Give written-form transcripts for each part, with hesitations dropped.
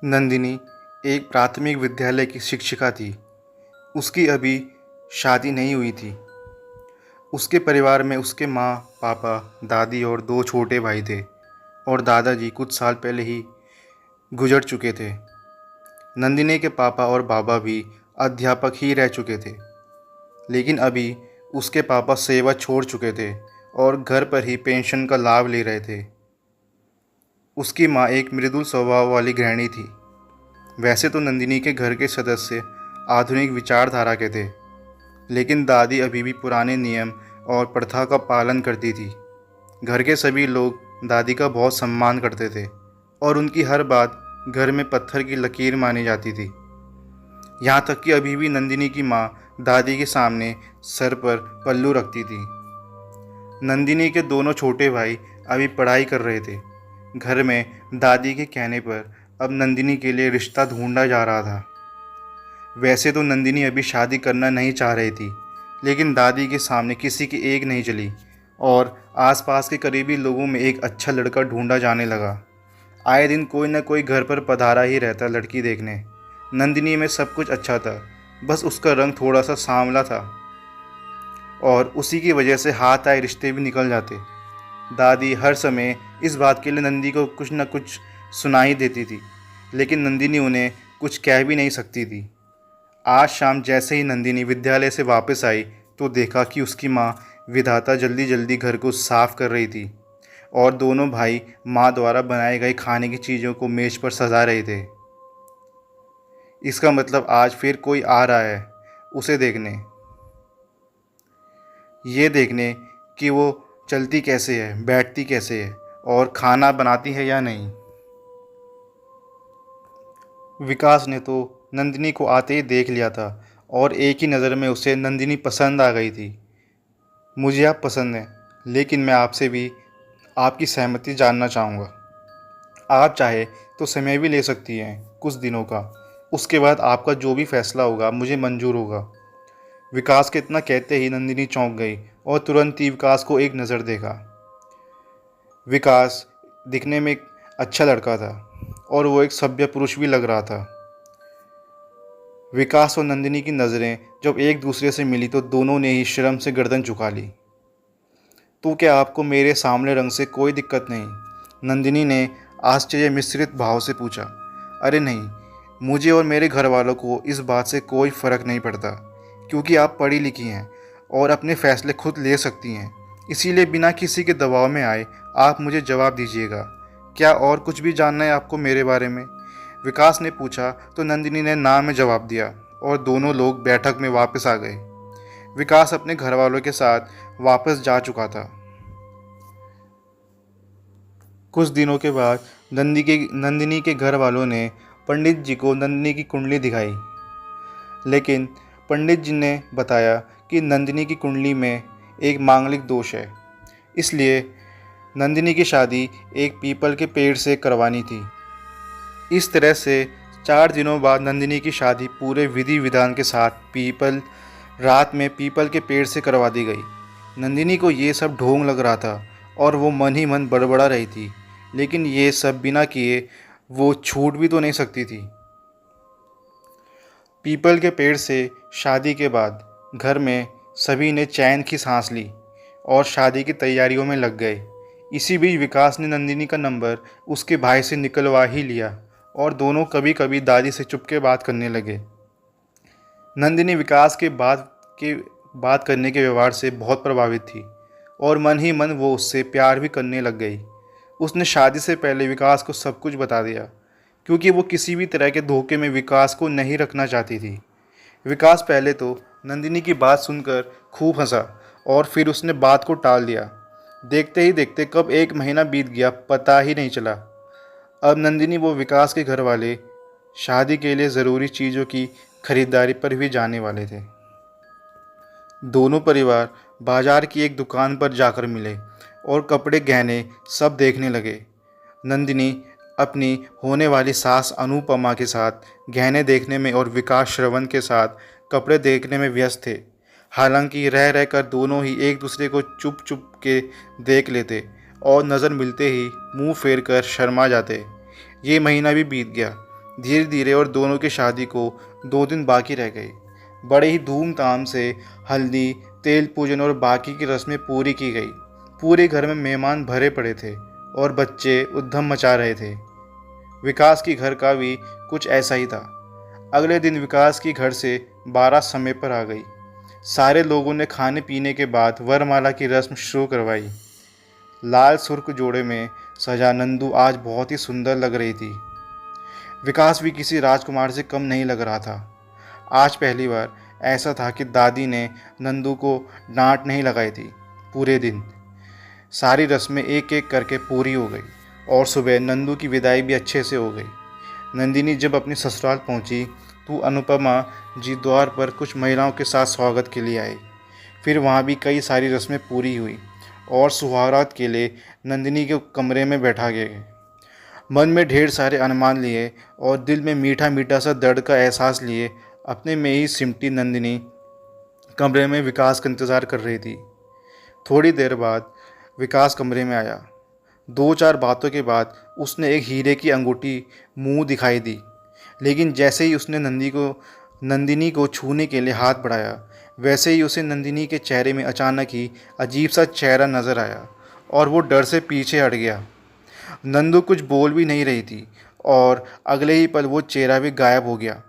नंदिनी एक प्राथमिक विद्यालय की शिक्षिका थी। उसकी अभी शादी नहीं हुई थी। उसके परिवार में उसके माँ, पापा, दादी और दो छोटे भाई थे और दादाजी कुछ साल पहले ही गुजर चुके थे। नंदिनी के पापा और बाबा भी अध्यापक ही रह चुके थे, लेकिन अभी उसके पापा सेवा छोड़ चुके थे और घर पर ही पेंशन का लाभ ले रहे थे। उसकी माँ एक मृदुल स्वभाव वाली गृहिणी थी। वैसे तो नंदिनी के घर के सदस्य आधुनिक विचारधारा के थे, लेकिन दादी अभी भी पुराने नियम और प्रथा का पालन करती थी। घर के सभी लोग दादी का बहुत सम्मान करते थे और उनकी हर बात घर में पत्थर की लकीर मानी जाती थी। यहाँ तक कि अभी भी नंदिनी की माँ दादी के सामने सर पर पल्लू रखती थी। नंदिनी के दोनों छोटे भाई अभी पढ़ाई कर रहे थे। घर में दादी के कहने पर अब नंदिनी के लिए रिश्ता ढूंढा जा रहा था। वैसे तो नंदिनी अभी शादी करना नहीं चाह रही थी, लेकिन दादी के सामने किसी की एक नहीं चली और आसपास के करीबी लोगों में एक अच्छा लड़का ढूंढा जाने लगा। आए दिन कोई न कोई घर पर पधारा ही रहता लड़की देखने। नंदिनी में सब कुछ अच्छा था, बस उसका रंग थोड़ा सा सांवला था और उसी की वजह से हाथ आए रिश्ते भी निकल जाते। दादी हर समय इस बात के लिए नंदी को कुछ न कुछ सुना ही देती थी, लेकिन नंदिनी उन्हें कुछ कह भी नहीं सकती थी। आज शाम जैसे ही नंदिनी विद्यालय से वापस आई तो देखा कि उसकी माँ विधाता जल्दी जल्दी घर को साफ कर रही थी और दोनों भाई माँ द्वारा बनाए गए खाने की चीज़ों को मेज पर सजा रहे थे। इसका मतलब आज फिर कोई आ रहा है उसे देखने, ये देखने कि वो चलती कैसे है, बैठती कैसे है और खाना बनाती है या नहीं। विकास ने तो नंदिनी को आते ही देख लिया था और एक ही नज़र में उसे नंदिनी पसंद आ गई थी। मुझे आप पसंद हैं, लेकिन मैं आपसे भी आपकी सहमति जानना चाहूँगा। आप चाहे तो समय भी ले सकती हैं कुछ दिनों का। उसके बाद आपका जो भी फैसला होगा मुझे मंजूर होगा। विकास के इतना कहते ही नंदिनी चौंक गई और तुरंत ही विकास को एक नज़र देखा। विकास दिखने में एक अच्छा लड़का था और वो एक सभ्य पुरुष भी लग रहा था। विकास और नंदिनी की नज़रें जब एक दूसरे से मिली तो दोनों ने ही शर्म से गर्दन झुका ली। तो क्या आपको मेरे सामने रंग से कोई दिक्कत नहीं? नंदिनी ने आश्चर्य मिश्रित भाव से पूछा। अरे नहीं, मुझे और मेरे घर वालों को इस बात से कोई फ़र्क नहीं पड़ता, क्योंकि आप पढ़ी लिखी हैं और अपने फ़ैसले खुद ले सकती हैं। इसीलिए बिना किसी के दबाव में आए आप मुझे जवाब दीजिएगा। क्या और कुछ भी जानना है आपको मेरे बारे में? विकास ने पूछा तो नंदिनी ने ना में जवाब दिया और दोनों लोग बैठक में वापस आ गए। विकास अपने घर वालों के साथ वापस जा चुका था। कुछ दिनों के बाद नंदिनी के घर वालों ने पंडित जी को नंदिनी की कुंडली दिखाई, लेकिन पंडित जी ने बताया कि नंदिनी की कुंडली में एक मांगलिक दोष है, इसलिए नंदिनी की शादी एक पीपल के पेड़ से करवानी थी। इस तरह से 4 दिनों बाद नंदिनी की शादी पूरे विधि विधान के साथ रात में पीपल के पेड़ से करवा दी गई। नंदिनी को ये सब ढोंग लग रहा था और वो मन ही मन बड़बड़ा रही थी, लेकिन ये सब बिना किए वो छूट भी तो नहीं सकती थी। पीपल के पेड़ से शादी के बाद घर में सभी ने चैन की सांस ली और शादी की तैयारियों में लग गए। इसी बीच विकास ने नंदिनी का नंबर उसके भाई से निकलवा ही लिया और दोनों कभी कभी दादी से चुपके बात करने लगे। नंदिनी विकास के बात करने के व्यवहार से बहुत प्रभावित थी और मन ही मन वो उससे प्यार भी करने लग गई। उसने शादी से पहले विकास को सब कुछ बता दिया, क्योंकि वो किसी भी तरह के धोखे में विकास को नहीं रखना चाहती थी। विकास पहले तो नंदिनी की बात सुनकर खूब हंसा और फिर उसने बात को टाल दिया। देखते ही देखते कब 1 महीना बीत गया पता ही नहीं चला। अब नंदिनी वो विकास के घर वाले शादी के लिए ज़रूरी चीज़ों की खरीदारी पर भी जाने वाले थे। दोनों परिवार बाजार की एक दुकान पर जाकर मिले और कपड़े गहने सब देखने लगे। नंदिनी अपनी होने वाली सास अनुपमा के साथ गहने देखने में और विकास श्रवण के साथ कपड़े देखने में व्यस्त थे। हालांकि रह रह कर दोनों ही एक दूसरे को चुप चुप के देख लेते और नज़र मिलते ही मुंह फेर कर शर्मा जाते। ये महीना भी बीत गया। धीरे धीरे और दोनों की शादी को 2 दिन बाकी रह गए। बड़े ही धूमधाम से हल्दी, तेल पूजन और बाकी की रस्में पूरी की गई। पूरे घर में मेहमान भरे पड़े थे और बच्चे उद्यम मचा रहे थे। विकास की घर का भी कुछ ऐसा ही था। अगले दिन विकास की घर से बारात समय पर आ गई। सारे लोगों ने खाने पीने के बाद वरमाला की रस्म शुरू करवाई। लाल सुर्ख जोड़े में सजा नंदू आज बहुत ही सुंदर लग रही थी। विकास भी किसी राजकुमार से कम नहीं लग रहा था। आज पहली बार ऐसा था कि दादी ने नंदू को डांट नहीं लगाई थी। पूरे दिन सारी रस्में एक एक करके पूरी हो गई और सुबह नंदू की विदाई भी अच्छे से हो गई। नंदिनी जब अपनी ससुराल पहुंची तो अनुपमा जी द्वार पर कुछ महिलाओं के साथ स्वागत के लिए आई। फिर वहां भी कई सारी रस्में पूरी हुई और सुहागरात के लिए नंदिनी के कमरे में बैठा गया। मन में ढेर सारे अनुमान लिए और दिल में मीठा मीठा सा दर्द का एहसास लिए अपने में ही सिमटी नंदिनी कमरे में विकास का इंतज़ार कर रही थी। थोड़ी देर बाद विकास कमरे में आया। 2-4 बातों के बाद उसने एक हीरे की अंगूठी मुंह दिखाई दी, लेकिन जैसे ही उसने नंदिनी को छूने के लिए हाथ बढ़ाया, वैसे ही उसे नंदिनी के चेहरे में अचानक ही अजीब सा चेहरा नज़र आया और वो डर से पीछे हट गया। नंदू कुछ बोल भी नहीं रही थी और अगले ही पल वो चेहरा भी गायब हो गया।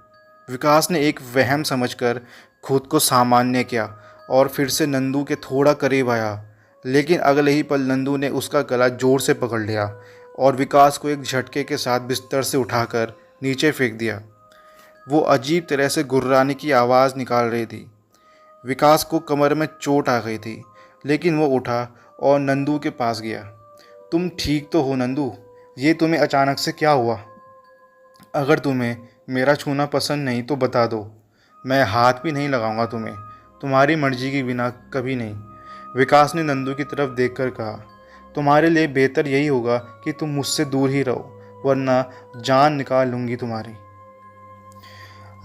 विकास ने एक वहम समझकर खुद को सामान्य किया और फिर से नंदू के थोड़ा करीब आया, लेकिन अगले ही पल नंदू ने उसका गला जोर से पकड़ लिया और विकास को एक झटके के साथ बिस्तर से उठाकर नीचे फेंक दिया। वो अजीब तरह से गुर्राने की आवाज़ निकाल रही थी। विकास को कमर में चोट आ गई थी, लेकिन वो उठा और नंदू के पास गया। तुम ठीक तो हो नंदू? ये तुम्हें अचानक से क्या हुआ? अगर तुम्हें मेरा छूना पसंद नहीं तो बता दो, मैं हाथ भी नहीं लगाऊंगा तुम्हें, तुम्हारी मर्जी के बिना कभी नहीं। विकास ने नंदू की तरफ देखकर कहा, तुम्हारे लिए बेहतर यही होगा कि तुम मुझसे दूर ही रहो, वरना जान निकाल लूँगी तुम्हारी।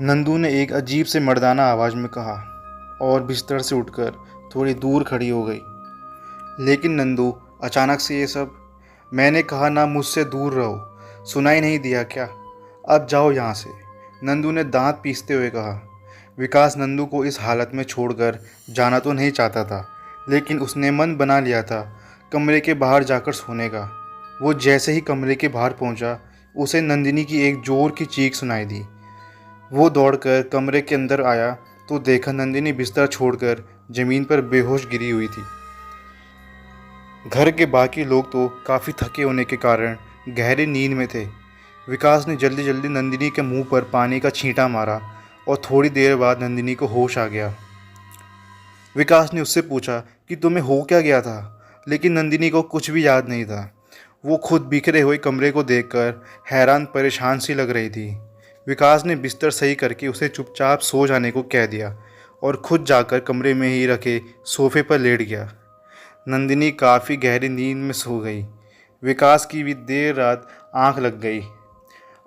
नंदू ने एक अजीब से मर्दाना आवाज़ में कहा और बिस्तर से उठकर थोड़ी दूर खड़ी हो गई। लेकिन नंदू, अचानक से ये सब? मैंने कहा ना मुझसे दूर रहो, सुनाई नहीं दिया क्या? अब जाओ यहाँ से, नंदू ने दांत पीसते हुए कहा। विकास नंदू को इस हालत में छोड़कर जाना तो नहीं चाहता था, लेकिन उसने मन बना लिया था कमरे के बाहर जाकर सोने का। वो जैसे ही कमरे के बाहर पहुंचा, उसे नंदिनी की एक जोर की चीख सुनाई दी। वो दौड़कर कमरे के अंदर आया तो देखा नंदिनी बिस्तर छोड़कर ज़मीन पर बेहोश गिरी हुई थी। घर के बाकी लोग तो काफ़ी थके होने के कारण गहरी नींद में थे। विकास ने जल्दी जल्दी नंदिनी के मुंह पर पानी का छींटा मारा और थोड़ी देर बाद नंदिनी को होश आ गया। विकास ने उससे पूछा कि तुम्हें हो क्या गया था, लेकिन नंदिनी को कुछ भी याद नहीं था। वो खुद बिखरे हुए कमरे को देखकर हैरान परेशान सी लग रही थी। विकास ने बिस्तर सही करके उसे चुपचाप सो जाने को कह दिया और खुद जाकर कमरे में ही रखे सोफे पर लेट गया। नंदिनी काफ़ी गहरी नींद में सो गई। विकास की भी देर रात आंख लग गई।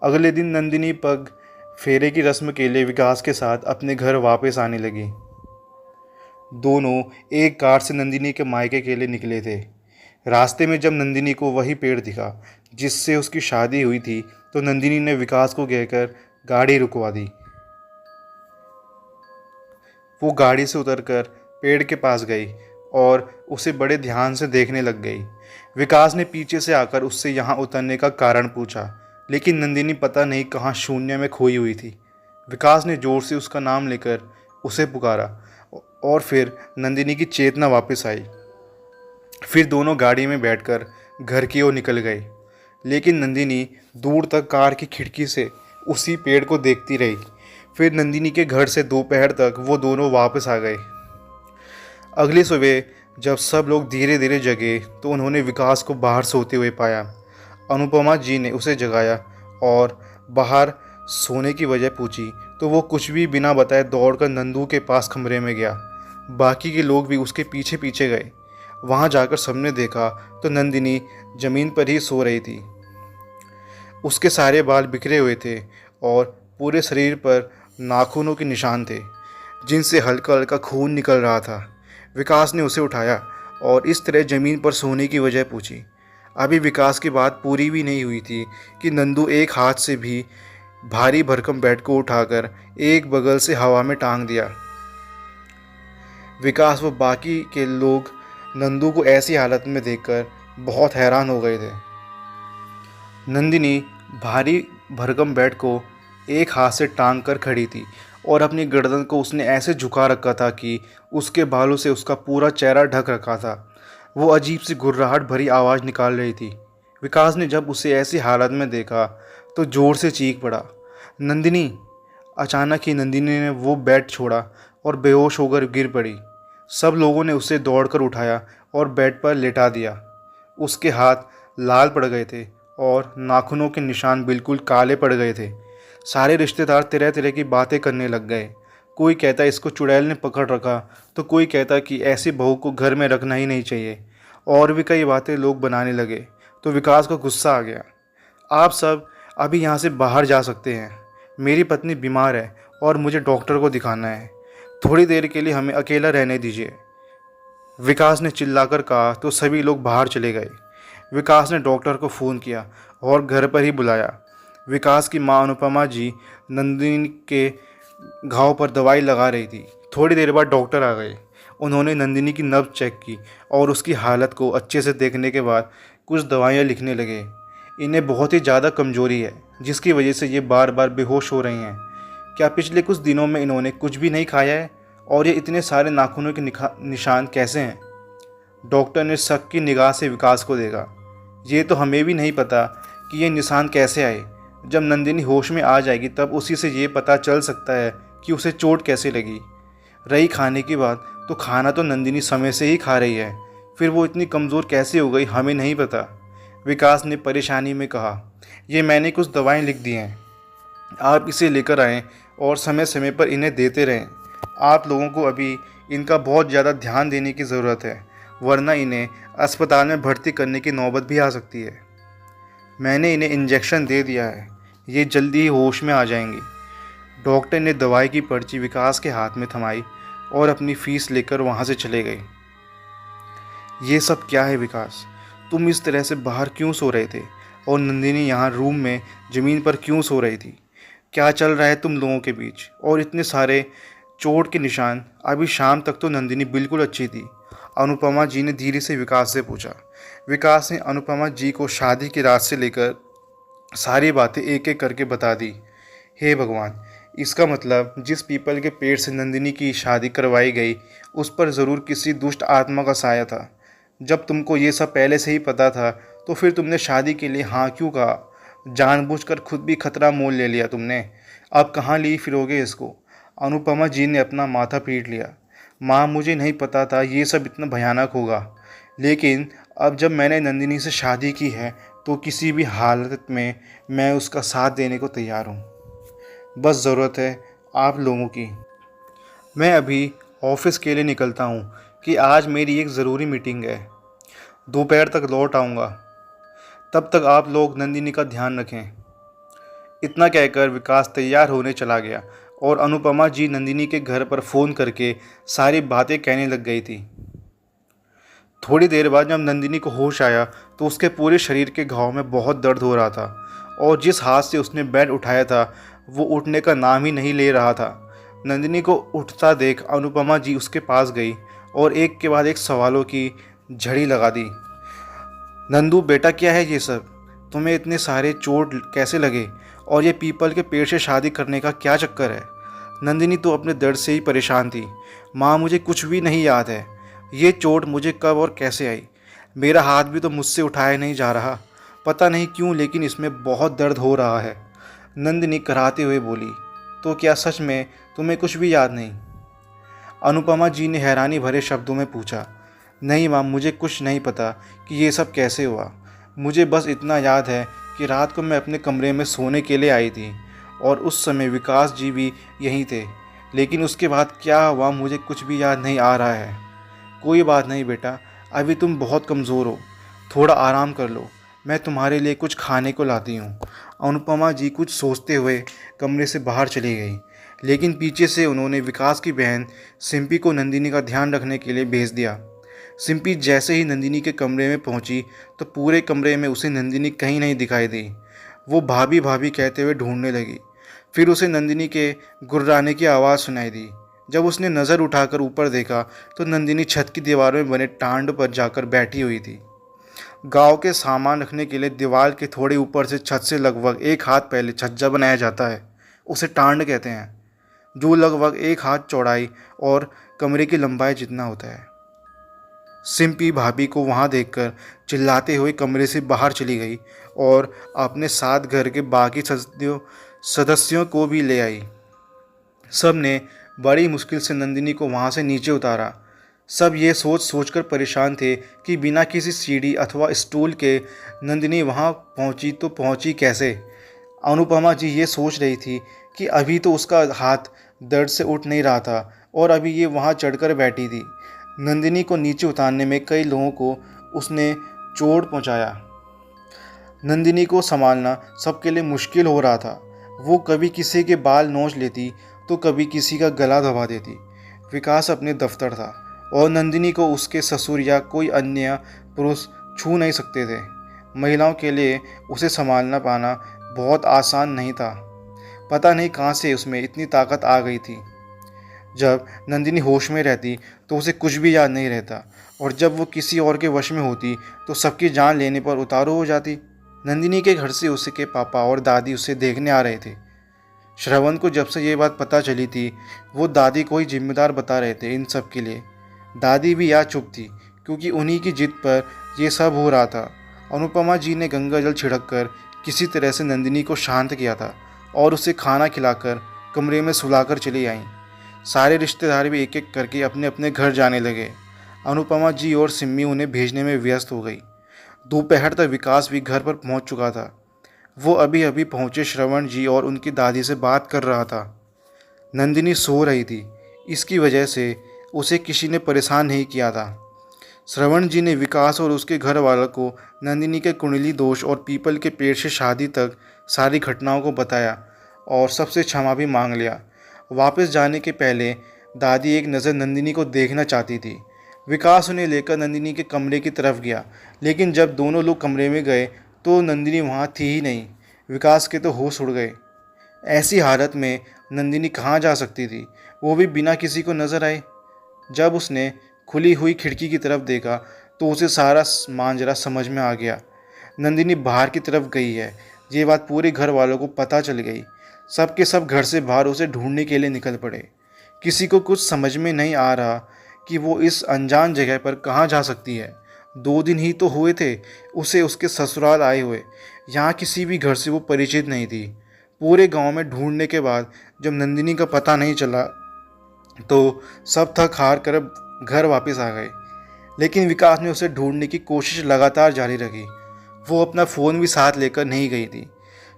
अगले दिन नंदिनी पग फेरे की रस्म के लिए विकास के साथ अपने घर वापस आने लगी। दोनों एक कार से नंदिनी के मायके के लिए निकले थे। रास्ते में जब नंदिनी को वही पेड़ दिखा जिससे उसकी शादी हुई थी, तो नंदिनी ने विकास को कहकर गाड़ी रुकवा दी। वो गाड़ी से उतरकर पेड़ के पास गई और उसे बड़े ध्यान से देखने लग गई। विकास ने पीछे से आकर उससे यहाँ उतरने का कारण पूछा, लेकिन नंदिनी पता नहीं कहाँ शून्य में खोई हुई थी। विकास ने जोर से उसका नाम लेकर उसे पुकारा और फिर नंदिनी की चेतना वापस आई। फिर दोनों गाड़ी में बैठकर घर की ओर निकल गए, लेकिन नंदिनी दूर तक कार की खिड़की से उसी पेड़ को देखती रही। फिर नंदिनी के घर से दोपहर तक वो दोनों वापस आ गए। अगली सुबह जब सब लोग धीरे धीरे जगे तो उन्होंने विकास को बाहर सोते हुए पाया। अनुपमा जी ने उसे जगाया और बाहर सोने की वजह पूछी तो वो कुछ भी बिना बताए दौड़कर नंदू के पास कमरे में गया। बाकी के लोग भी उसके पीछे पीछे गए। वहाँ जाकर सबने देखा तो नंदिनी ज़मीन पर ही सो रही थी। उसके सारे बाल बिखरे हुए थे और पूरे शरीर पर नाखूनों के निशान थे जिनसे हल्का हल्का खून निकल रहा था। विकास ने उसे उठाया और इस तरह ज़मीन पर सोने की वजह पूछी। अभी विकास की बात पूरी भी नहीं हुई थी कि नंदू एक हाथ से भी भारी भरकम बेड को उठाकर एक बगल से हवा में टांग दिया। विकास व बाकी के लोग नंदू को ऐसी हालत में देखकर बहुत हैरान हो गए थे। नंदिनी भारी भरकम बेड को एक हाथ से टांग कर खड़ी थी और अपनी गर्दन को उसने ऐसे झुका रखा था कि उसके बालों से उसका पूरा चेहरा ढक रखा था। वो अजीब सी गुर्राहट भरी आवाज़ निकाल रही थी। विकास ने जब उसे ऐसी हालत में देखा तो ज़ोर से चीख पड़ा, नंदिनी। अचानक ही नंदिनी ने वो बेड छोड़ा और बेहोश होकर गिर पड़ी। सब लोगों ने उसे दौड़कर उठाया और बेड पर लेटा दिया। उसके हाथ लाल पड़ गए थे और नाखूनों के निशान बिल्कुल काले पड़ गए थे। सारे रिश्तेदार तरह तरह की बातें करने लग गए। कोई कहता इसको चुड़ैल ने पकड़ रखा, तो कोई कहता कि ऐसी बहू को घर में रखना ही नहीं चाहिए। और भी कई बातें लोग बनाने लगे। तो विकास को गुस्सा आ गया। आप सब अभी यहाँ से बाहर जा सकते हैं। मेरी पत्नी बीमार है और मुझे डॉक्टर को दिखाना है। थोड़ी देर के लिए हमें अकेला रहने दीजिए। विकास ने चिल्लाकर कहा तो सभी लोग बाहर चले गए। विकास ने डॉक्टर को फ़ोन किया और घर पर ही बुलाया। विकास की मां अनुपमा जी नंदिनी के घाव पर दवाई लगा रही थी। थोड़ी देर बाद डॉक्टर आ गए। उन्होंने नंदिनी की नब्ज़ चेक की और उसकी हालत को अच्छे से देखने के बाद कुछ दवाइयाँ लिखने लगे। इन्हें बहुत ही ज़्यादा कमज़ोरी है, जिसकी वजह से ये बार बार बेहोश हो रही हैं। क्या पिछले कुछ दिनों में इन्होंने कुछ भी नहीं खाया है? और ये इतने सारे नाखूनों के निशान कैसे हैं? डॉक्टर ने शक की निगाह से विकास को देखा। ये तो हमें भी नहीं पता कि ये निशान कैसे आए। जब नंदिनी होश में आ जाएगी तब उसी से ये पता चल सकता है कि उसे चोट कैसे लगी। रही खाने की बात, तो खाना तो नंदिनी समय से ही खा रही है, फिर वो इतनी कमज़ोर कैसे हो गई हमें नहीं पता। विकास ने परेशानी में कहा, ये मैंने कुछ दवाएं लिख दी हैं, आप इसे लेकर आएँ और समय समय पर इन्हें देते रहें। आप लोगों को अभी इनका बहुत ज़्यादा ध्यान देने की ज़रूरत है, वरना इन्हें अस्पताल में भर्ती करने की नौबत भी आ सकती है। मैंने इन्हें इंजेक्शन दे दिया है, ये जल्दी ही होश में आ जाएंगी। डॉक्टर ने दवाई की पर्ची विकास के हाथ में थमाई और अपनी फ़ीस लेकर वहाँ से चले गए। ये सब क्या है विकास? तुम इस तरह से बाहर क्यों सो रहे थे और नंदिनी यहाँ रूम में ज़मीन पर क्यों सो रही थी? क्या चल रहा है तुम लोगों के बीच? और इतने सारे चोट के निशान। अभी शाम तक तो नंदिनी बिल्कुल अच्छी थी। अनुपमा जी ने धीरे से विकास से पूछा। विकास ने अनुपमा जी को शादी की रात से लेकर सारी बातें एक एक करके बता दी। हे भगवान, इसका मतलब जिस पीपल के पेड़ से नंदिनी की शादी करवाई गई उस पर ज़रूर किसी दुष्ट आत्मा का साया था। जब तुमको ये सब पहले से ही पता था तो फिर तुमने शादी के लिए हाँ क्यों कहा? जानबूझकर खुद भी खतरा मोल ले लिया तुमने। अब कहाँ ली फिरोगे इसको? अनुपमा जी ने अपना माथा पीट लिया। माँ, मुझे नहीं पता था ये सब इतना भयानक होगा, लेकिन अब जब मैंने नंदिनी से शादी की है तो किसी भी हालत में मैं उसका साथ देने को तैयार हूँ। बस ज़रूरत है आप लोगों की। मैं अभी ऑफिस के लिए निकलता हूँ कि आज मेरी एक ज़रूरी मीटिंग है। दोपहर तक लौट आऊँगा। तब तक आप लोग नंदिनी का ध्यान रखें। इतना कहकर विकास तैयार होने चला गया और अनुपमा जी नंदिनी के घर पर फ़ोन करके सारी बातें कहने लग गई थी। थोड़ी देर बाद जब नंदिनी को होश आया तो उसके पूरे शरीर के घाव में बहुत दर्द हो रहा था और जिस हाथ से उसने बेड उठाया था वो उठने का नाम ही नहीं ले रहा था। नंदिनी को उठता देख अनुपमा जी उसके पास गई और एक के बाद एक सवालों की झड़ी लगा दी। नंदू बेटा, क्या है ये सब? तुम्हें इतने सारे चोट कैसे लगे और ये पीपल के पेड़ से शादी करने का क्या चक्कर है? नंदिनी तो अपने दर्द से ही परेशान थी। माँ, मुझे कुछ भी नहीं याद है। ये चोट मुझे कब और कैसे आई? मेरा हाथ भी तो मुझसे उठाया नहीं जा रहा। पता नहीं क्यों, लेकिन इसमें बहुत दर्द हो रहा है। नंदिनी कराहते हुए बोली। तो क्या सच में तुम्हें कुछ भी याद नहीं? अनुपमा जी ने हैरानी भरे शब्दों में पूछा। नहीं माँ, मुझे कुछ नहीं पता कि ये सब कैसे हुआ। मुझे बस इतना याद है कि रात को मैं अपने कमरे में सोने के लिए आई थी और उस समय विकास जी भी यहीं थे, लेकिन उसके बाद क्या हुआ मुझे कुछ भी याद नहीं आ रहा है। कोई बात नहीं बेटा, अभी तुम बहुत कमज़ोर हो, थोड़ा आराम कर लो। मैं तुम्हारे लिए कुछ खाने को लाती हूँ। अनुपमा जी कुछ सोचते हुए कमरे से बाहर चली गई, लेकिन पीछे से उन्होंने विकास की बहन सिंपी को नंदिनी का ध्यान रखने के लिए भेज दिया। सिंपी जैसे ही नंदिनी के कमरे में पहुंची तो पूरे कमरे में उसे नंदिनी कहीं नहीं दिखाई दी। वो भाभी भाभी कहते हुए ढूंढने लगी। फिर उसे नंदिनी के गुर्राने की आवाज़ सुनाई दी। जब उसने नज़र उठाकर ऊपर देखा तो नंदिनी छत की दीवार में बने टांड पर जाकर बैठी हुई थी। गांव के सामान रखने के लिए दीवार के थोड़े ऊपर से छत से लगभग एक हाथ पहले छज्जा बनाया जाता है, उसे टांड कहते हैं, जो लगभग एक हाथ चौड़ाई और कमरे की लंबाई जितना होता है। सिंपी भाभी को वहां देखकर चिल्लाते हुए कमरे से बाहर चली गई और अपने साथ घर के बाकी सदस्यों को भी ले आई। सब ने बड़ी मुश्किल से नंदिनी को वहां से नीचे उतारा। सब ये सोच सोचकर परेशान थे कि बिना किसी सीढ़ी अथवा स्टूल के नंदिनी वहां पहुंची तो पहुंची कैसे। अनुपमा जी ये सोच रही थी कि अभी तो उसका हाथ दर्द से उठ नहीं रहा था और अभी ये वहां चढ़कर बैठी थी। नंदिनी को नीचे उतारने में कई लोगों को उसने चोट पहुंचाया। नंदिनी को संभालना सबके लिए मुश्किल हो रहा था। वो कभी किसी के बाल नोच लेती तो कभी किसी का गला दबा देती। विकास अपने दफ्तर था और नंदिनी को उसके ससुर या कोई अन्य पुरुष छू नहीं सकते थे। महिलाओं के लिए उसे संभालना पाना बहुत आसान नहीं था। पता नहीं कहाँ से उसमें इतनी ताकत आ गई थी। जब नंदिनी होश में रहती तो उसे कुछ भी याद नहीं रहता और जब वो किसी और के वश में होती तो सबकी जान लेने पर उतारू हो जाती। नंदिनी के घर से उसके पापा और दादी उसे देखने आ रहे थे। श्रवण को जब से ये बात पता चली थी वो दादी को ही जिम्मेदार बता रहे थे इन सब के लिए। दादी भी यहाँ चुप थी क्योंकि उन्हीं की जिद पर यह सब हो रहा था। अनुपमा जी ने गंगा जल छिड़क कर किसी तरह से नंदिनी को शांत किया था और उसे खाना खिलाकर कमरे में सुलाकर चली आईं। सारे रिश्तेदार भी एक एक करके अपने अपने घर जाने लगे। अनुपमा जी और सिम्मी उन्हें भेजने में व्यस्त हो गई। दोपहर तक विकास भी घर पर पहुंच चुका था। वो अभी अभी पहुंचे श्रवण जी और उनकी दादी से बात कर रहा था। नंदिनी सो रही थी, इसकी वजह से उसे किसी ने परेशान नहीं किया था। श्रवण जी ने विकास और उसके घर वालों को नंदिनी के कुंडली दोष और पीपल के पेड़ से शादी तक सारी घटनाओं को बताया और सबसे क्षमा भी मांग लिया। वापस जाने के पहले दादी एक नज़र नंदिनी को देखना चाहती थी। विकास उन्हें लेकर नंदिनी के कमरे की तरफ गया, लेकिन जब दोनों लोग कमरे में गए तो नंदिनी वहाँ थी ही नहीं। विकास के तो होश उड़ गए। ऐसी हालत में नंदिनी कहाँ जा सकती थी, वो भी बिना किसी को नज़र आए। जब उसने खुली हुई खिड़की की तरफ देखा तो उसे सारा मांजरा समझ में आ गया। नंदिनी बाहर की तरफ गई है, ये बात पूरे घर वालों को पता चल गई। सब के सब घर से बाहर उसे ढूंढने के लिए निकल पड़े। किसी को कुछ समझ में नहीं आ रहा कि वो इस अनजान जगह पर कहाँ जा सकती है। 2 दिन ही तो हुए थे उसे उसके ससुराल आए हुए। यहाँ किसी भी घर से वो परिचित नहीं थी। पूरे गांव में ढूंढने के बाद जब नंदिनी का पता नहीं चला तो सब थक हार कर घर वापस आ गए। लेकिन विकास ने उसे ढूंढने की कोशिश लगातार जारी रखी। वो अपना फ़ोन भी साथ लेकर नहीं गई थी।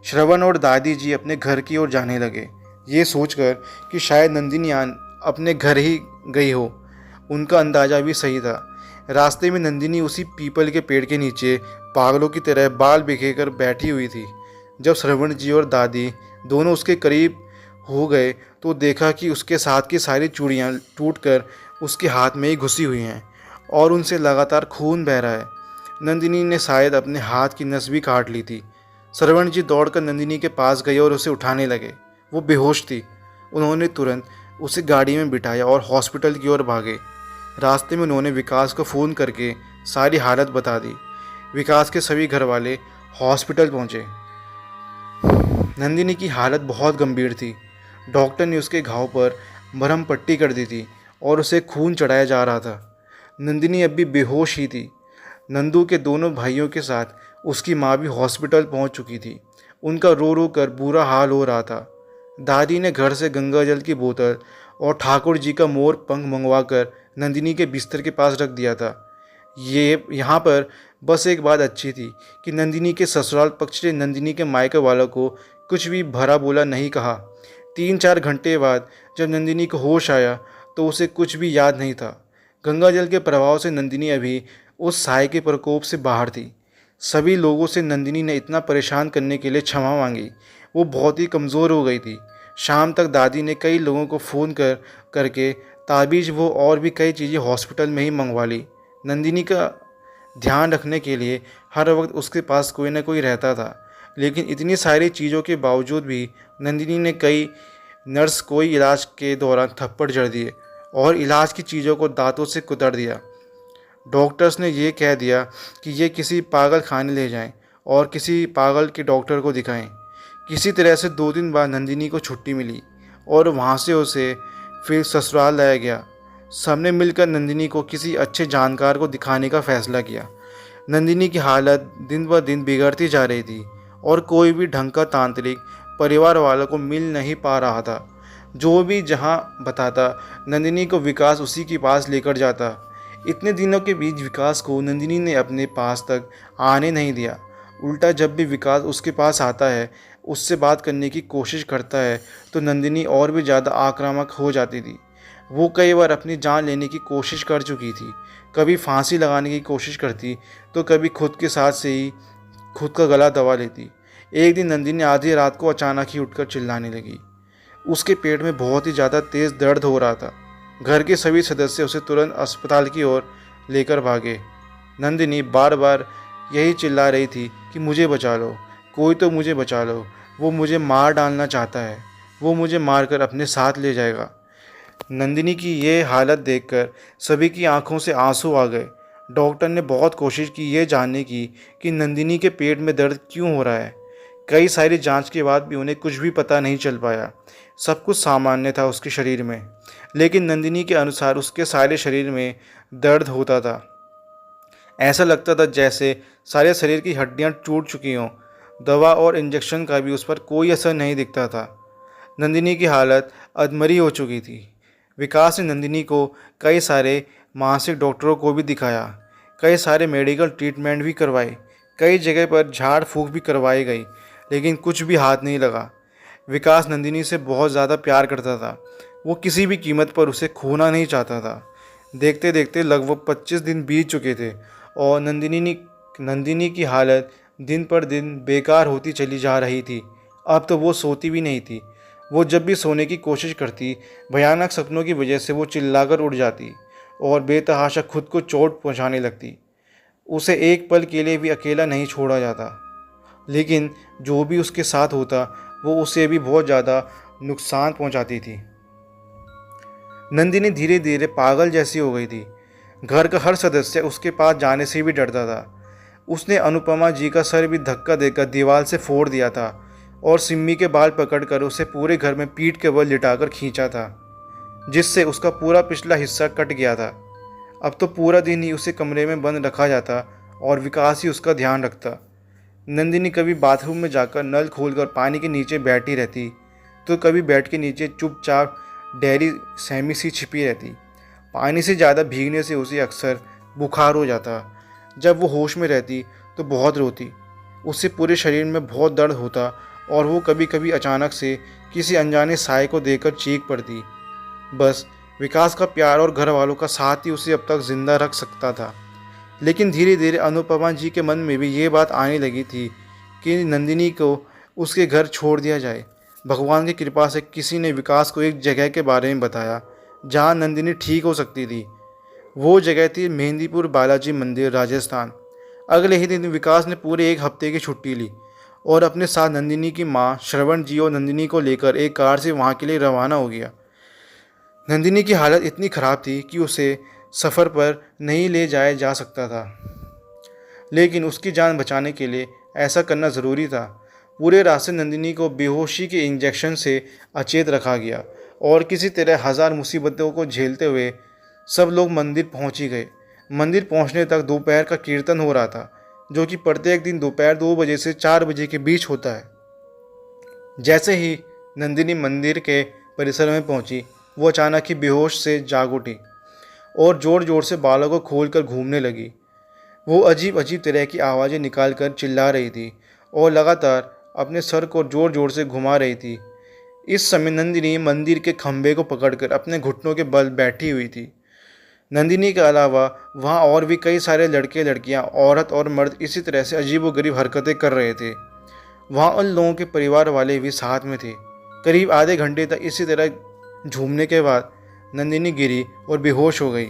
श्रवण और दादी जी अपने घर की ओर जाने लगे, ये सोचकर कि शायद नंदिनी अपने घर ही गई हो। उनका अंदाज़ा भी सही था। रास्ते में नंदिनी उसी पीपल के पेड़ के नीचे पागलों की तरह बाल बिखेर कर बैठी हुई थी। जब श्रवण जी और दादी दोनों उसके करीब हो गए तो देखा कि उसके साथ की सारी चूड़ियाँ टूटकर उसके हाथ में ही घुसी हुई हैं और उनसे लगातार खून बह रहा है। नंदिनी ने शायद अपने हाथ की नस भी काट ली थी। श्रवण जी दौड़कर नंदिनी के पास गए और उसे उठाने लगे। वो बेहोश थी। उन्होंने तुरंत उसे गाड़ी में बिठाया और हॉस्पिटल की ओर भागे। रास्ते में उन्होंने विकास को फ़ोन करके सारी हालत बता दी। विकास के सभी घर वाले हॉस्पिटल पहुंचे। नंदिनी की हालत बहुत गंभीर थी। डॉक्टर ने उसके घाव पर मरहम पट्टी कर दी थी और उसे खून चढ़ाया जा रहा था। नंदिनी अब भी बेहोश ही थी। नंदू के दोनों भाइयों के साथ उसकी माँ भी हॉस्पिटल पहुंच चुकी थी। उनका रो रो कर बुरा हाल हो रहा था। दादी ने घर से गंगा जल की बोतल और ठाकुर जी का मोर पंख मंगवा कर नंदिनी के बिस्तर के पास रख दिया था। यहाँ पर बस एक बात अच्छी थी कि नंदिनी के ससुराल पक्ष ने नंदिनी के मायके वालों को कुछ भी भरा बोला नहीं कहा। 3-4 घंटे बाद जब नंदिनी को होश आया तो उसे कुछ भी याद नहीं था। गंगा जल के प्रभाव से नंदिनी अभी उस साय के प्रकोप से बाहर थी। सभी लोगों से नंदिनी ने इतना परेशान करने के लिए क्षमा मांगी। वो बहुत ही कमज़ोर हो गई थी। शाम तक दादी ने कई लोगों को फ़ोन करके ताबीज़ वो और भी कई चीज़ें हॉस्पिटल में ही मंगवा ली। नंदिनी का ध्यान रखने के लिए हर वक्त उसके पास कोई ना कोई रहता था। लेकिन इतनी सारी चीज़ों के बावजूद भी नंदिनी ने कई नर्स को इलाज के दौरान थप्पड़ जड़ दिए और इलाज की चीज़ों को दांतों से कुतर दिया। डॉक्टर्स ने ये कह दिया कि ये किसी पागल खाने ले जाएं और किसी पागल के डॉक्टर को दिखाएं। किसी तरह से 2 दिन बाद नंदिनी को छुट्टी मिली और वहाँ से उसे फिर ससुराल लाया गया। सबने मिलकर नंदिनी को किसी अच्छे जानकार को दिखाने का फैसला किया। नंदिनी की हालत दिन ब दिन बिगड़ती जा रही थी और कोई भी ढंग का तांत्रिक परिवार वालों को मिल नहीं पा रहा था। जो भी जहाँ बताता नंदिनी को विकास उसी के पास लेकर जाता। इतने दिनों के बीच विकास को नंदिनी ने अपने पास तक आने नहीं दिया। उल्टा जब भी विकास उसके पास आता है, उससे बात करने की कोशिश करता है, तो नंदिनी और भी ज़्यादा आक्रामक हो जाती थी। वो कई बार अपनी जान लेने की कोशिश कर चुकी थी। कभी फांसी लगाने की कोशिश करती तो कभी खुद के साथ से ही खुद का गला दबा लेती। एक दिन नंदिनी आधी रात को अचानक ही उठकर चिल्लाने लगी। उसके पेट में बहुत ही ज़्यादा तेज़ दर्द हो रहा था। घर के सभी सदस्य उसे तुरंत अस्पताल की ओर लेकर भागे। नंदिनी बार बार यही चिल्ला रही थी कि मुझे बचा लो, कोई तो मुझे बचा लो, वो मुझे मार डालना चाहता है, वो मुझे मारकर अपने साथ ले जाएगा। नंदिनी की ये हालत देखकर सभी की आंखों से आंसू आ गए। डॉक्टर ने बहुत कोशिश की ये जानने की कि नंदिनी के पेट में दर्द क्यों हो रहा है। कई सारी जांच के बाद भी उन्हें कुछ भी पता नहीं चल पाया। सब कुछ सामान्य था उसके शरीर में, लेकिन नंदिनी के अनुसार उसके सारे शरीर में दर्द होता था। ऐसा लगता था जैसे सारे शरीर की हड्डियां टूट चुकी हों। दवा और इंजेक्शन का भी उस पर कोई असर नहीं दिखता था। नंदिनी की हालत अधमरी हो चुकी थी। विकास ने नंदिनी को कई सारे मानसिक डॉक्टरों को भी दिखाया, कई सारे मेडिकल ट्रीटमेंट भी करवाए, कई जगह पर झाड़ फूँक भी करवाई गई, लेकिन कुछ भी हाथ नहीं लगा। विकास नंदिनी से बहुत ज़्यादा प्यार करता था। वो किसी भी कीमत पर उसे खोना नहीं चाहता था। देखते देखते लगभग 25 दिन बीत चुके थे और नंदिनी की हालत दिन पर दिन बेकार होती चली जा रही थी। अब तो वो सोती भी नहीं थी। वो जब भी सोने की कोशिश करती, भयानक सपनों की वजह से वो चिल्लाकर उठ जाती और बेतहाशा खुद को चोट पहुंचाने लगती। उसे एक पल के लिए भी अकेला नहीं छोड़ा जाता, लेकिन जो भी उसके साथ होता वो उसे भी बहुत ज़्यादा नुकसान पहुंचाती थी। नंदिनी धीरे धीरे पागल जैसी हो गई थी। घर का हर सदस्य उसके पास जाने से भी डरता था। उसने अनुपमा जी का सर भी धक्का देकर दीवार से फोड़ दिया था और सिम्मी के बाल पकड़कर उसे पूरे घर में पीठ के बल लिटाकर खींचा था, जिससे उसका पूरा पिछला हिस्सा कट गया था। अब तो पूरा दिन ही उसे कमरे में बंद रखा जाता और विकास ही उसका ध्यान रखता। नंदिनी कभी बाथरूम में जाकर नल खोलकर पानी के नीचे बैठी रहती, तो कभी बेड के नीचे चुपचाप डेरी सहमी सी छिपी रहती। पानी से ज़्यादा भीगने से उसे अक्सर बुखार हो जाता। जब वो होश में रहती तो बहुत रोती। उससे पूरे शरीर में बहुत दर्द होता और वो कभी कभी अचानक से किसी अनजाने साय को देखकर चीख पड़ती। बस विकास का प्यार और घर वालों का साथ ही उसे अब तक जिंदा रख सकता था। लेकिन धीरे धीरे अनुपमा जी के मन में भी ये बात आने लगी थी कि नंदिनी को उसके घर छोड़ दिया जाए। भगवान की कृपा से किसी ने विकास को एक जगह के बारे में बताया जहाँ नंदिनी ठीक हो सकती थी। वो जगह थी मेहंदीपुर बालाजी मंदिर, राजस्थान। अगले ही दिन विकास ने पूरे 1 हफ्ते की छुट्टी ली और अपने साथ नंदिनी की माँ श्रवण जी और नंदिनी को लेकर एक कार से वहाँ के लिए रवाना हो गया। नंदिनी की हालत इतनी ख़राब थी कि उसे सफ़र पर नहीं ले जाया जा सकता था, लेकिन उसकी जान बचाने के लिए ऐसा करना ज़रूरी था। पूरे रास्ते नंदिनी को बेहोशी के इंजेक्शन से अचेत रखा गया और किसी तरह 1000 मुसीबतों को झेलते हुए सब लोग मंदिर पहुंच ही गए। मंदिर पहुंचने तक दोपहर का कीर्तन हो रहा था, जो कि प्रत्येक दिन दोपहर 2 बजे से 4 बजे के बीच होता है। जैसे ही नंदिनी मंदिर के परिसर में पहुंची, वो अचानक ही बेहोश से जाग उठी और ज़ोर ज़ोर से बालों को खोलकर घूमने लगी। वो अजीब अजीब तरह की आवाज़ें निकालकर चिल्ला रही थी और लगातार अपने सर को ज़ोर ज़ोर से घुमा रही थी। इस समय नंदिनी मंदिर के खंभे को पकड़कर अपने घुटनों के बल बैठी हुई थी। नंदिनी के अलावा वहाँ और भी कई सारे लड़के लड़कियाँ, औरत और मर्द इसी तरह से अजीबोगरीब हरकतें कर रहे थे। वहाँ उन लोगों के परिवार वाले भी साथ में थे। करीब आधे घंटे तक इसी तरह झूमने के बाद नंदिनी गिरी और बेहोश हो गई।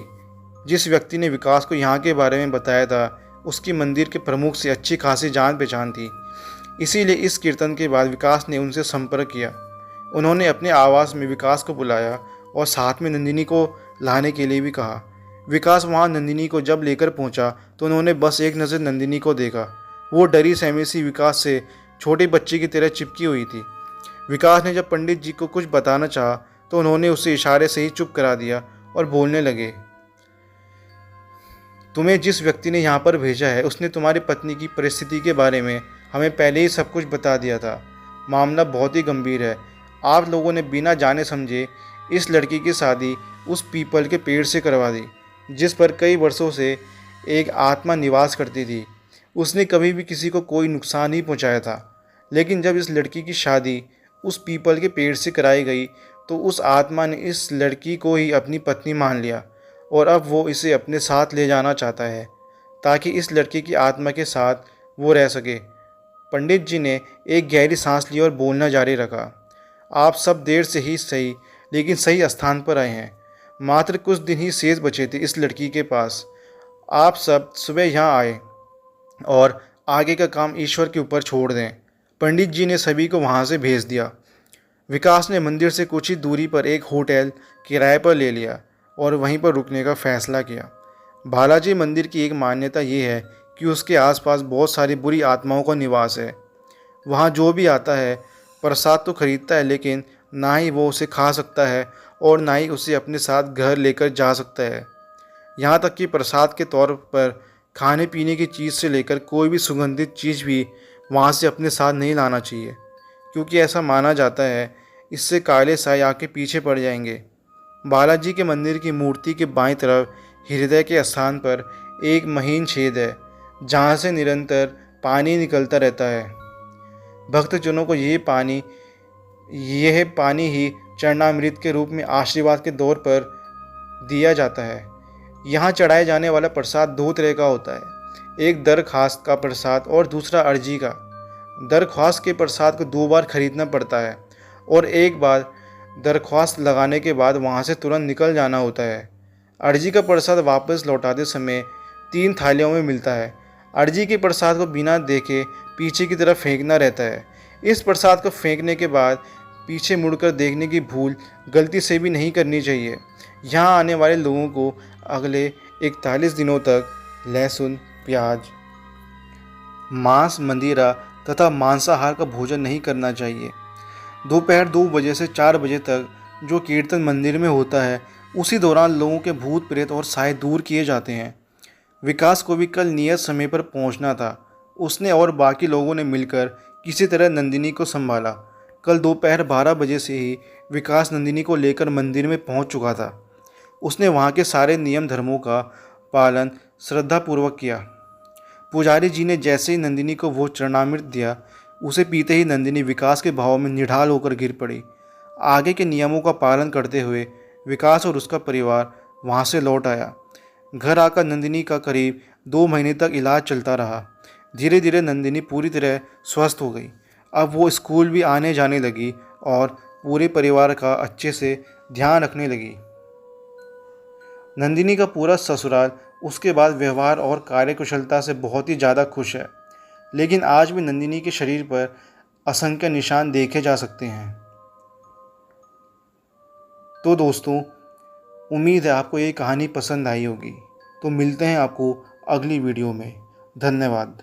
जिस व्यक्ति ने विकास को यहाँ के बारे में बताया था, उसकी मंदिर के प्रमुख से अच्छी खासी जान पहचान थी। इसीलिए इस कीर्तन के बाद विकास ने उनसे संपर्क किया। उन्होंने अपने आवास में विकास को बुलाया और साथ में नंदिनी को लाने के लिए भी कहा। विकास वहां नंदिनी को जब लेकर पहुंचा तो उन्होंने बस एक नज़र नंदिनी को देखा। वो डरी सहमी सी विकास से छोटे बच्चे की तरह चिपकी हुई थी। विकास ने जब पंडित जी को कुछ बताना चाहा तो उन्होंने उसे इशारे से ही चुप करा दिया और बोलने लगे, तुम्हें जिस व्यक्ति ने यहाँ पर भेजा है उसने तुम्हारी पत्नी की परिस्थिति के बारे में हमें पहले ही सब कुछ बता दिया था। मामला बहुत ही गंभीर है। आप लोगों ने बिना जाने समझे इस लड़की की शादी उस पीपल के पेड़ से करवा दी जिस पर कई वर्षों से एक आत्मा निवास करती थी। उसने कभी भी किसी को कोई नुकसान नहीं पहुंचाया था, लेकिन जब इस लड़की की शादी उस पीपल के पेड़ से कराई गई तो उस आत्मा ने इस लड़की को ही अपनी पत्नी मान लिया और अब वो इसे अपने साथ ले जाना चाहता है ताकि इस लड़की की आत्मा के साथ वो रह सके। पंडित जी ने एक गहरी सांस ली और बोलना जारी रखा, आप सब देर से ही सही लेकिन सही स्थान पर आए हैं। मात्र कुछ दिन ही शेष बचे थे इस लड़की के पास। आप सब सुबह यहाँ आए और आगे का काम ईश्वर के ऊपर छोड़ दें। पंडित जी ने सभी को वहाँ से भेज दिया। विकास ने मंदिर से कुछ ही दूरी पर एक होटल किराए पर ले लिया और वहीं पर रुकने का फैसला किया। बालाजी मंदिर की एक मान्यता ये है कि उसके आसपास बहुत सारी बुरी आत्माओं का निवास है। वहाँ जो भी आता है प्रसाद तो खरीदता है, लेकिन ना ही वो उसे खा सकता है और ना ही उसे अपने साथ घर लेकर जा सकता है। यहाँ तक कि प्रसाद के तौर पर खाने पीने की चीज़ से लेकर कोई भी सुगंधित चीज़ भी वहाँ से अपने साथ नहीं लाना चाहिए, क्योंकि ऐसा माना जाता है इससे काले साए आके पीछे पड़ जाएंगे। बालाजी के मंदिर की मूर्ति के बाईं तरफ हृदय के स्थान पर एक महीन छेद है जहाँ से निरंतर पानी निकलता रहता है। भक्तजनों को यह पानी ही चरणामृत के रूप में आशीर्वाद के दौर पर दिया जाता है। यहाँ चढ़ाए जाने वाला प्रसाद दो तरह का होता है, एक दरख्वास्त का प्रसाद और दूसरा अर्जी का। दरख्वास्त के प्रसाद को 2 बार खरीदना पड़ता है और एक बार दरख्वास्त लगाने के बाद वहाँ से तुरंत निकल जाना होता है। अर्जी का प्रसाद वापस लौटाते समय 3 थालियों में मिलता है। अर्जी के प्रसाद को बिना देखे पीछे की तरफ फेंकना रहता है। इस प्रसाद को फेंकने के बाद पीछे मुड़कर देखने की भूल गलती से भी नहीं करनी चाहिए। यहाँ आने वाले लोगों को अगले 41 दिनों तक लहसुन, प्याज, मांस, मदिरा तथा मांसाहार का भोजन नहीं करना चाहिए। दोपहर 2 बजे से 4 बजे तक जो कीर्तन मंदिर में होता है उसी दौरान लोगों के भूत प्रेत और साए दूर किए जाते हैं। विकास को भी कल नियत समय पर पहुंचना था। उसने और बाकी लोगों ने मिलकर किसी तरह नंदिनी को संभाला। कल दोपहर 12 बजे से ही विकास नंदिनी को लेकर मंदिर में पहुंच चुका था। उसने वहां के सारे नियम धर्मों का पालन श्रद्धापूर्वक किया। पुजारी जी ने जैसे ही नंदिनी को वो चरणामृत दिया, उसे पीते ही नंदिनी विकास के भाव में निढाल होकर गिर पड़ी। आगे के नियमों का पालन करते हुए विकास और उसका परिवार वहाँ से लौट आया। घर आकर नंदिनी का करीब 2 महीने तक इलाज चलता रहा। धीरे धीरे नंदिनी पूरी तरह स्वस्थ हो गई। अब वो स्कूल भी आने जाने लगी और पूरे परिवार का अच्छे से ध्यान रखने लगी। नंदिनी का पूरा ससुराल उसके बाद व्यवहार और कार्यकुशलता से बहुत ही ज़्यादा खुश है, लेकिन आज भी नंदिनी के शरीर पर असंख्य निशान देखे जा सकते हैं। तो दोस्तों, उम्मीद है आपको ये कहानी पसंद आई होगी। तो मिलते हैं आपको अगली वीडियो में। धन्यवाद।